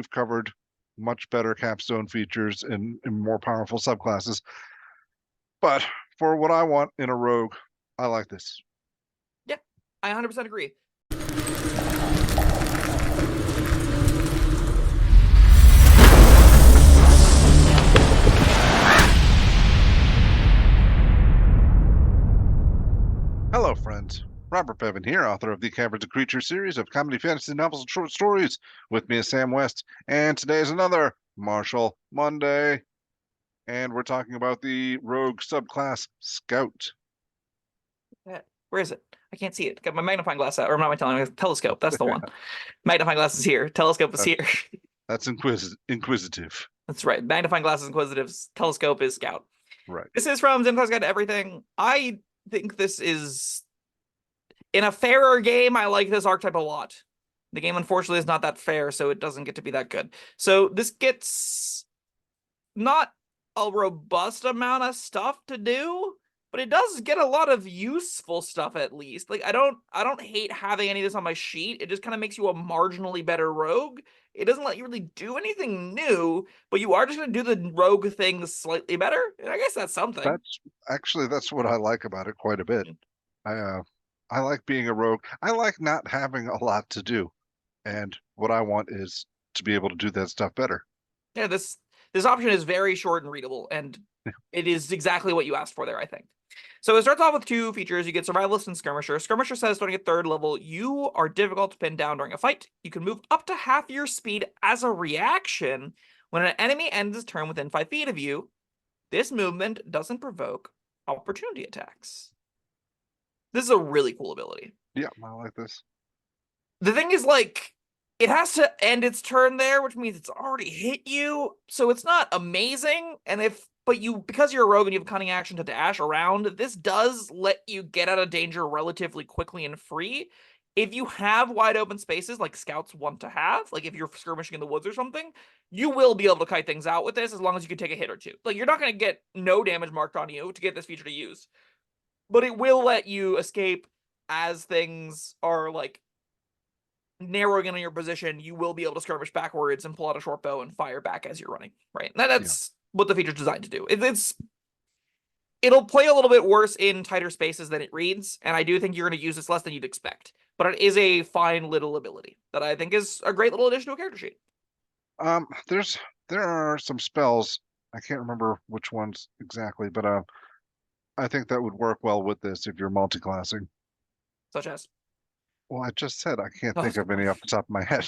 we've covered much better capstone features and more powerful subclasses. But for what I want in a rogue, I like this. Yeah, I 100% agree. Hello, friends. Robert Bevan here, author of the Caverns Creatures series of comedy, fantasy novels, and short stories. With me is Sam West, and today is another Martial Monday, and we're talking about the rogue subclass Scout. Where is it? I can't see it. Got my magnifying glass out, or not my telescope. That's the one. Magnifying glass is here. Telescope is here. That's inquisitive. That's right. Magnifying glass is inquisitive. Telescope is Scout. Right. This is from Zen's Guide to Everything. I think this is, in a fairer game, I like this archetype a lot. The game, unfortunately, is not that fair, so it doesn't get to be that good. So this gets not a robust amount of stuff to do, but it does get a lot of useful stuff at least. Like I don't hate having any of this on my sheet. It just kind of makes you a marginally better rogue. It doesn't let you really do anything new, but you are just going to do the rogue things slightly better. And I guess that's something. That's what I like about it quite a bit. I like being a rogue. I like not having a lot to do. And what I want is to be able to do that stuff better. Yeah, this option is very short and readable, and it is exactly what you asked for there, I think. So it starts off with two features. You get Survivalist and Skirmisher. Skirmisher says, starting at 3rd level, you are difficult to pin down during a fight. You can move up to half your speed as a reaction when an enemy ends his turn within 5 feet of you. This movement doesn't provoke opportunity attacks. This is a really cool ability. Yeah, I like this. The thing is, like, it has to end its turn there, which means it's already hit you. So it's not amazing. But because you're a rogue and you have a cunning action to dash around, this does let you get out of danger relatively quickly and free. If you have wide open spaces like scouts want to have, like if you're skirmishing in the woods or something, you will be able to kite things out with this as long as you can take a hit or two. Like you're not going to get no damage marked on you to get this feature to use, but it will let you escape as things are like narrowing in on your position. You will be able to skirmish backwards and pull out a short bow and fire back as you're running, right? That's what the feature's designed to do. It'll play a little bit worse in tighter spaces than it reads, and I do think you're going to use this less than you'd expect. But it is a fine little ability that I think is a great little addition to a character sheet. There are some spells, I can't remember which ones exactly, but I think that would work well with this if you're multi-classing. Such as? Well, I just said I can't think of any off the top of my head.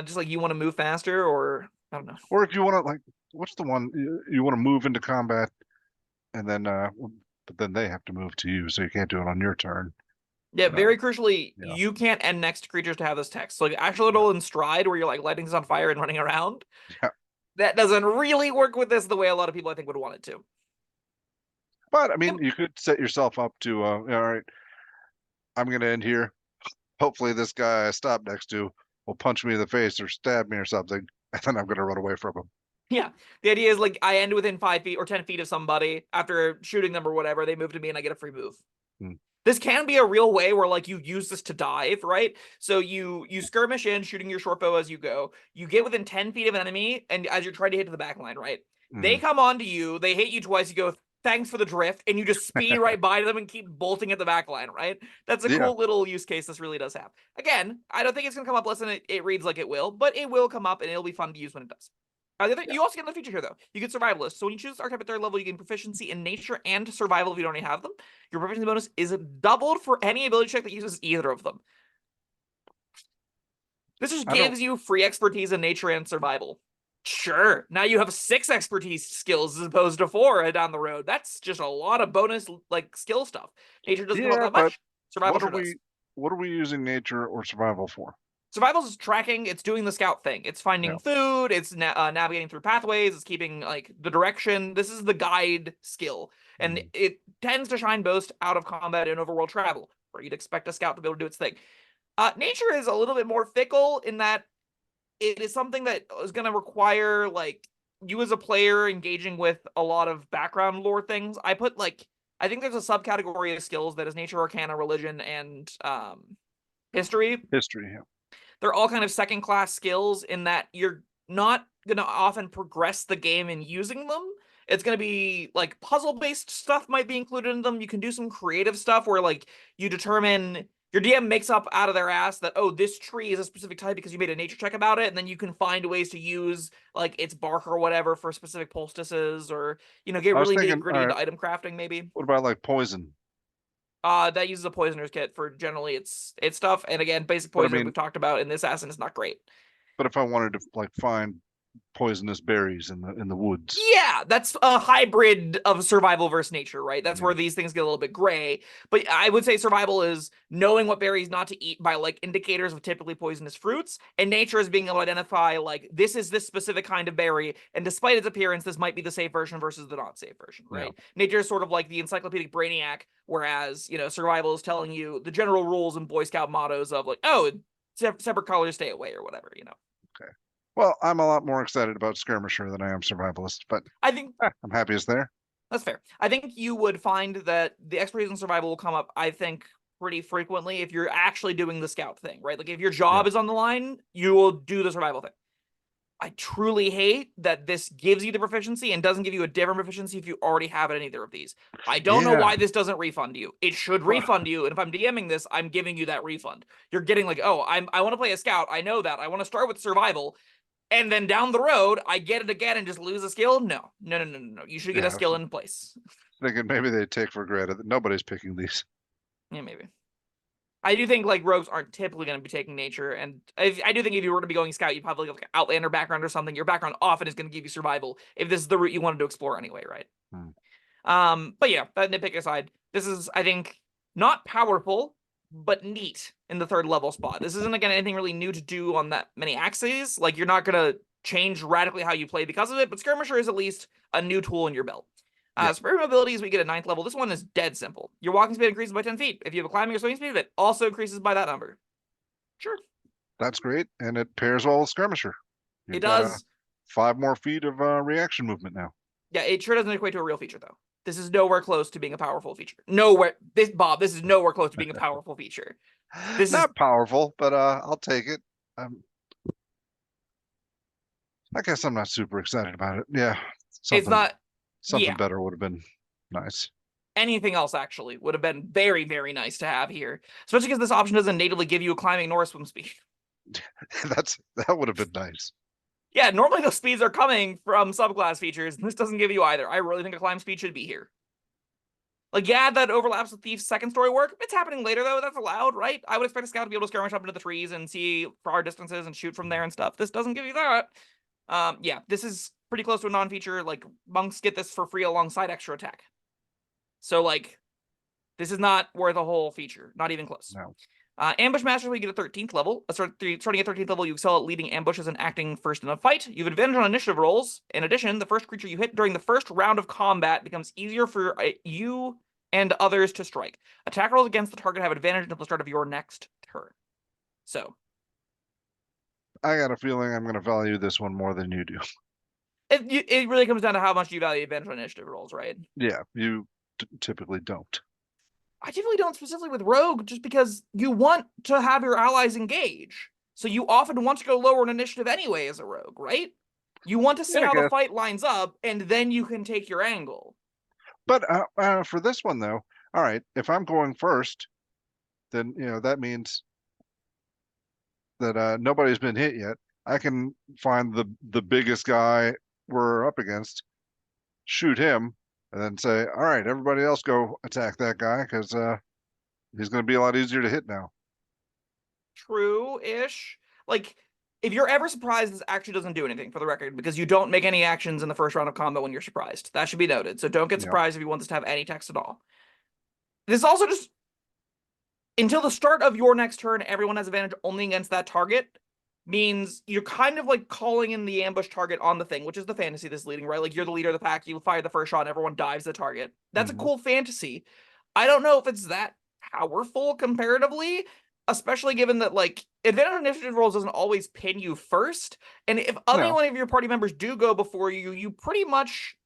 Just like you want to move faster, or I don't know. Or if you want to, like, what's the one you want to move into combat, and then but then they have to move to you, so you can't do it on your turn. Yeah, very crucially, you can't end next to creatures to have this text. So like actual little in stride where you're like lighting things on fire and running around. Yeah. That doesn't really work with this the way a lot of people I think would want it to. But I mean, you could set yourself up to all right, I'm gonna end here. Hopefully this guy I stop next to will punch me in the face or stab me or something, and then I'm gonna run away from him. Yeah, the idea is like I end within 5 feet or 10 feet of somebody after shooting them or whatever. They move to me and I get a free move. This can be a real way where like you use this to dive, right? So you skirmish in, shooting your short bow as you go. You get within 10 feet of an enemy, and as you're trying to hit to the back line, right? They come onto you, they hit you twice, you go, thanks for the drift, and you just speed right by them and keep bolting at the back line, right? That's a cool little use case this really does have. Again, I don't think it's going to come up less than it reads like it will, but it will come up, and it'll be fun to use when it does. You also get another feature here, though. You get Survivalist. So when you choose archetype at 3rd level, you gain proficiency in nature and survival if you don't already have them. Your proficiency bonus is doubled for any ability check that uses either of them. This just gives you free expertise in nature and survival. Sure. Now you have 6 expertise skills as opposed to 4 down the road. That's just a lot of bonus like skill stuff. Nature doesn't come up that much. Survival sure does. What are we using nature or survival for? Survival is tracking. It's doing the scout thing. It's finding food. It's navigating through pathways. It's keeping like the direction. This is the guide skill, and it tends to shine most out of combat and overworld travel, where you'd expect a scout to be able to do its thing. Nature is a little bit more fickle in that it is something that is going to require like you as a player engaging with a lot of background lore things. I think there's a subcategory of skills that is nature, arcana, religion, and history. History, yeah. they're all kind of second class skills in that you're not going to often progress the game in using them. It's going to be like puzzle based stuff might be included in them. You can do some creative stuff where like you determine your DM makes up out of their ass that, oh, this tree is a specific type because you made a nature check about it. And then you can find ways to use like its bark or whatever for specific poultices, or, get I was really nitty thinking, gritty all into right, item crafting maybe. what about like poison? That uses a poisoner's kit for generally its stuff. And again, basic But I poisoner mean, we've talked about in this assassin is not great. but if I wanted to like find poisonous berries in the woods. Yeah, that's a hybrid of survival versus nature, right? That's Yeah. where these things get a little bit gray. But I would say survival is knowing what berries not to eat by like indicators of typically poisonous fruits, and nature is being able to identify like this is this specific kind of berry, and despite its appearance, this might be the safe version versus the not safe version, right? Yeah. Nature is sort of like the encyclopedic brainiac, whereas survival is telling you the general rules and Boy Scout mottos of like, oh, separate colors stay away or whatever. Okay. Well, I'm a lot more excited about skirmisher than I am survivalist, but I think I'm happy it's there. that's fair. I think you would find that the expertise in survival will come up, I think, pretty frequently if you're actually doing the scout thing, right? Like if your job Yeah. is on the line, you will do the survival thing. I truly hate that this gives you the proficiency and doesn't give you a different proficiency if you already have it in either of these. I don't know Yeah. why this doesn't refund you. It should refund you, and if I'm DMing this, I'm giving you that refund. You're getting like, oh, I want to play a scout. I know that. I want to start with survival. And then down the road, I get it again and just lose a skill? No. You should get a Yeah. skill in place. Thinking maybe they take for granted that nobody's picking these. Yeah, maybe. I do think like rogues aren't typically going to be taking nature, and I do think if you were to be going scout, you'd probably like an outlander background or something. Your background often is going to give you survival if this is the route you wanted to explore anyway, right? But yeah, that nitpick aside, this is, I think, not powerful, but neat in the third level spot. This isn't again anything really new to do on that many axes. Like you're not gonna change radically how you play because of it, but skirmisher is at least a new tool in your belt. Yeah. Superior abilities we get at 9th level. This one is dead simple. Your walking speed increases by 10 feet. If you have a climbing or swimming speed, it also increases by that number. Sure. That's great, and it pairs well with skirmisher. It You've got does. 5 more feet of reaction movement now. Yeah, it sure doesn't equate to a real feature though. This is nowhere close to being a powerful feature. Nowhere. This is nowhere close to being a powerful feature. This Not is powerful, but I'll take it. I guess I'm not super excited about it. Yeah, it's not. something Yeah. better would have been nice. Anything else actually would have been very, very nice to have here, especially because this option doesn't natively give you a climbing nor a swim speed. That would have been nice. Yeah, normally those speeds are coming from subclass features, and this doesn't give you either. I really think a climb speed should be here. Like, yeah, that overlaps with Thief's second story work. It's happening later, though. That's allowed, right? I would expect a scout to be able to skirmish up into the trees and see far distances and shoot from there and stuff. This doesn't give you that. Yeah, this is pretty close to a non-feature. Like, monks get this for free alongside extra attack. So, like, this is not worth a whole feature. Not even close. No. Ambush Master, we get a 13th level. Starting at 13th level, you excel at leading ambushes and acting first in a fight. You have advantage on initiative rolls. In addition, the first creature you hit during the first round of combat becomes easier for you and others to strike. Attack rolls against the target have advantage until the start of your next turn. So, I got a feeling I'm going to value this one more than you do. it really comes down to how much you value advantage on initiative rolls, right? Yeah, you typically don't. I typically don't, specifically with Rogue, just because you want to have your allies engage. So you often want to go lower in initiative anyway as a Rogue, right? You want to see Yeah, I how the guess. fight lines up, and then you can take your angle. But for this one though, all right, if I'm going first, then that means that nobody's been hit yet. I can find the biggest guy we're up against, shoot him, and then say, all right, everybody else go attack that guy because he's going to be a lot easier to hit now. True-ish. Like, if you're ever surprised, this actually doesn't do anything, for the record, because you don't make any actions in the first round of combat when you're surprised. That should be noted. So don't get Yeah. surprised if you want this to have any text at all. This also just, until the start of your next turn, everyone has advantage only against that target, means you're kind of like calling in the ambush target on the thing, which is the fantasy this is leading, right? Like, you're the leader of the pack, you fire the first shot, and everyone dives the target. That's a cool fantasy. I don't know if it's that powerful comparatively, especially given that, like, advantage on initiative rolls doesn't always pin you first, and if any one of your party members do go before you, you pretty much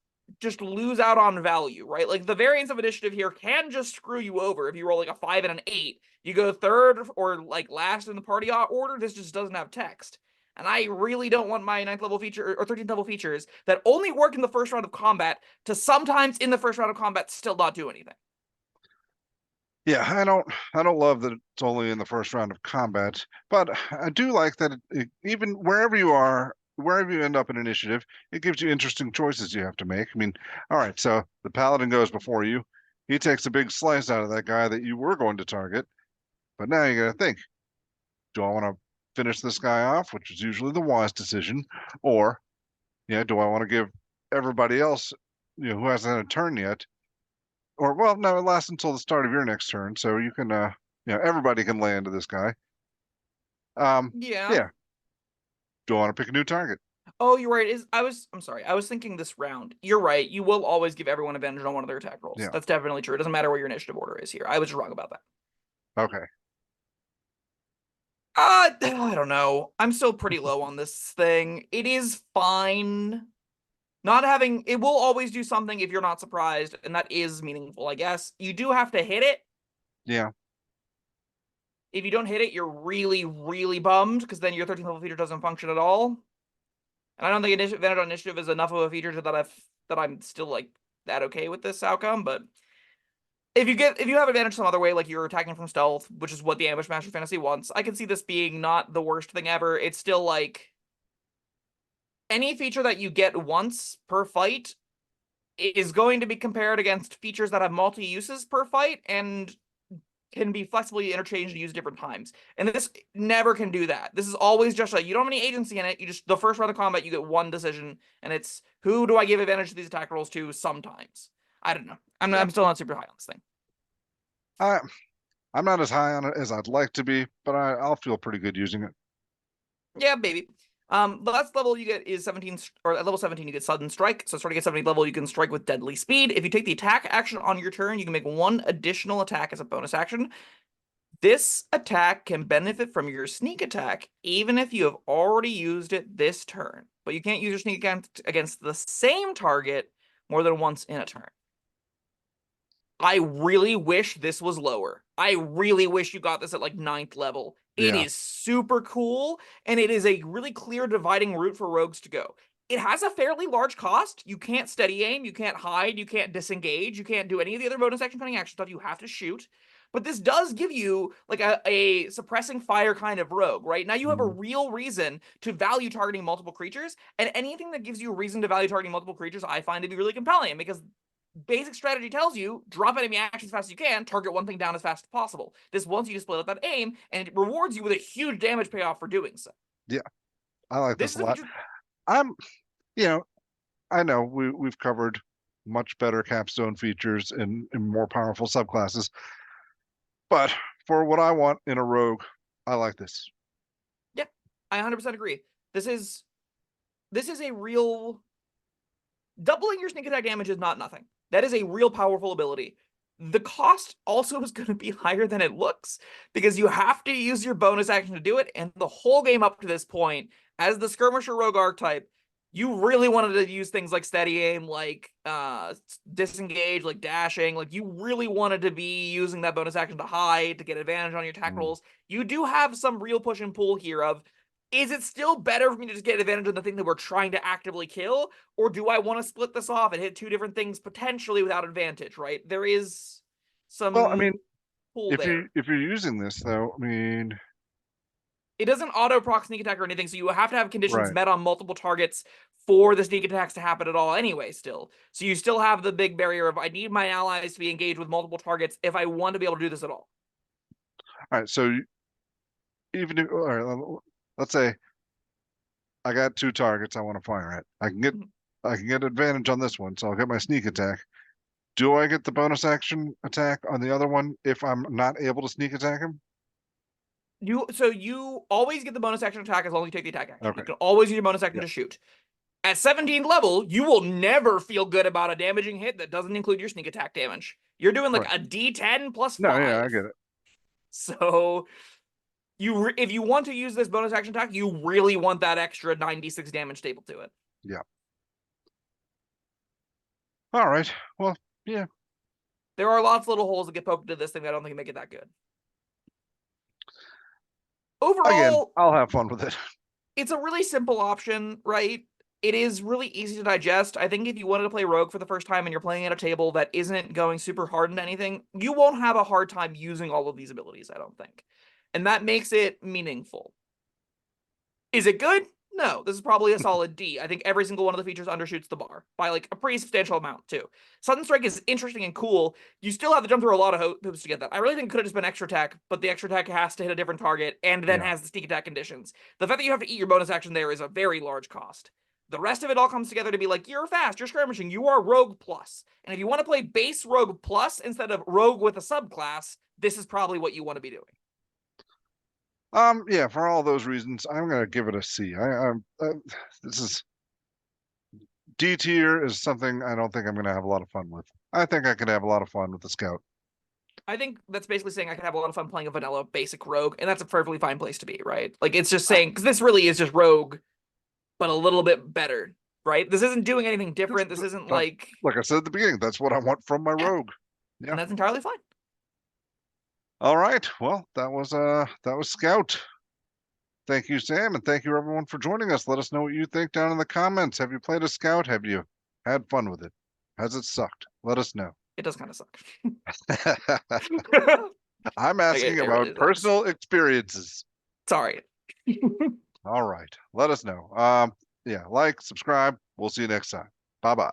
just lose out on value, right? Like the variance of initiative here can just screw you over. If you roll like a 5 and an 8, you go third or like last in the party order, this just doesn't have text. And I really don't want my 9th level feature or 13th level features that only work in the first round of combat to sometimes in the first round of combat still not do anything. Yeah, I don't love that it's only in the first round of combat, but I do like that even wherever you are, wherever you end up in initiative, it gives you interesting choices you have to make. I mean, all right, so the paladin goes before you. He takes a big slice out of that guy that you were going to target, but now you got to think, do I want to finish this guy off, which is usually the wise decision, or yeah, do I want to give everybody else, who hasn't had a turn yet, or well, no, it lasts until the start of your next turn, so you can, everybody can lay into this guy. Yeah. Yeah. Do I want to pick a new target? Oh, you're right. I'm sorry. I was thinking this round. You're right. You will always give everyone advantage on one of their attack rolls. Yeah. That's definitely true. It doesn't matter what your initiative order is here. I was just wrong about that. Okay. I don't know. I'm still pretty low on this thing. It is fine. Not having it will always do something if you're not surprised, and that is meaningful, I guess. You do have to hit it. Yeah. If you don't hit it, you're really, really bummed because then your 13th level feature doesn't function at all. And I don't think advantage on initiative is enough of a feature that I'm still like that okay with this outcome. But if you have advantage some other way, like you're attacking from stealth, which is what the Ambush Master Fantasy wants, I can see this being not the worst thing ever. It's still like any feature that you get once per fight is going to be compared against features that have multi uses per fight and can be flexibly interchanged and used different times. And this never can do that. This is always just you don't have any agency in it. You just, the first round of combat, you get one decision, and it's who do I give advantage to these attack rolls to sometimes. I don't know. I'm still not super high on this thing. I I'm not as high on it as I'd like to be, but I'll feel pretty good using it. Yeah, baby. The last level you get is 17, or at level 17 you get sudden strike. So starting at 70 level, you can strike with deadly speed. If you take the attack action on your turn, you can make one additional attack as a bonus action. This attack can benefit from your sneak attack, even if you have already used it this turn. But you can't use your sneak against the same target more than once in a turn. I really wish this was lower. I really wish you got this at like 9th level. It Yeah. is super cool, and it is a really clear dividing route for rogues to go. It has a fairly large cost. You can't steady aim, you can't hide, you can't disengage, you can't do any of the other bonus action cunning action stuff. You have to shoot. But this does give you like a suppressing fire kind of rogue, right? Now you have a real reason to value targeting multiple creatures, and anything that gives you a reason to value targeting multiple creatures, I find to be really compelling because basic strategy tells you drop enemy actions as fast as you can, target one thing down as fast as possible. This wants you to split up that aim, and it rewards you with a huge damage payoff for doing so. Yeah. I like This this is a a lot. feature. I'm, you know, I know we've covered much better capstone features and more powerful subclasses, but for what I want in a rogue, I like this. Yeah, I 100% agree. This is a real doubling your sneak attack damage is not nothing. That is a real powerful ability. The cost also is going to be higher than it looks because you have to use your bonus action to do it. And the whole game up to this point, as the skirmisher rogue archetype, you really wanted to use things like steady aim, like disengage, like dashing. Like you really wanted to be using that bonus action to hide, to get advantage on your attack rolls. You do have some real push and pull here of, is it still better for me to just get advantage on the thing that we're trying to actively kill? Or do I want to split this off and hit two different things potentially without advantage, right? There is Well, I mean, some pull there. if you're using this though, I mean, It doesn't auto proc sneak attack or anything, so you have to have conditions right. met on multiple targets for the sneak attacks to happen at all anyway still. So you still have the big barrier of I need my allies to be engaged with multiple targets if I want to be able to do this at all. All right, so even if, all right, let's say I got two targets I want to fire at. I can get advantage on this one, so I'll get my sneak attack. Do I get the bonus action attack on the other one if I'm not able to sneak attack him? You always get the bonus action attack as long as you take the attack action. Okay. You can always use your bonus action Yeah. to shoot. At 17th level, you will never feel good about a damaging hit that doesn't include your sneak attack damage. You're doing like Right. a D10 plus No, yeah, I 5. get it. So if you want to use this bonus action attack, you really want that extra 96 damage staple to it. Yeah. All right. Well, yeah. There are lots of little holes that get poked into this thing that I don't think make it that good. Again, Overall, I'll have fun with it. it's a really simple option, right? It is really easy to digest. I think if you wanted to play Rogue for the first time and you're playing at a table that isn't going super hard into anything, you won't have a hard time using all of these abilities, I don't think. And that makes it meaningful. Is it good? No, this is probably a solid D. I think every single one of the features undershoots the bar by like a pretty substantial amount too. Sudden Strike is interesting and cool. You still have to jump through a lot of hoops to get that. I really think it could have just been extra attack, but the extra attack has to hit a different target and then has the sneak attack conditions. The fact that you have to eat your bonus action there is a very large cost. The rest of it all comes together to be like, you're fast, you're skirmishing, you are Rogue Plus. And if you want to play base Rogue Plus instead of Rogue with a subclass, this is probably what you want to be doing. Yeah, for all those reasons, I'm gonna give it a C. This is D tier is something I don't think I'm gonna have a lot of fun with. I think I could have a lot of fun with the Scout. I think that's basically saying I could have a lot of fun playing a vanilla basic Rogue, and that's a perfectly fine place to be, right? Like, it's just saying, because this really is just Rogue, but a little bit better, right? This isn't doing anything different. This isn't like I said at the beginning, that's what I want from my Rogue. Yeah. And that's entirely fine. All right. Well, that was Scout. Thank you, Sam, and thank you everyone for joining us. Let us know what you think down in the comments. Have you played a Scout? Have you had fun with it? Has it sucked? Let us know. It does kind of suck. I'm asking about really personal experiences. Sorry. All right. Let us know. Yeah, like, subscribe. We'll see you next time. Bye-bye.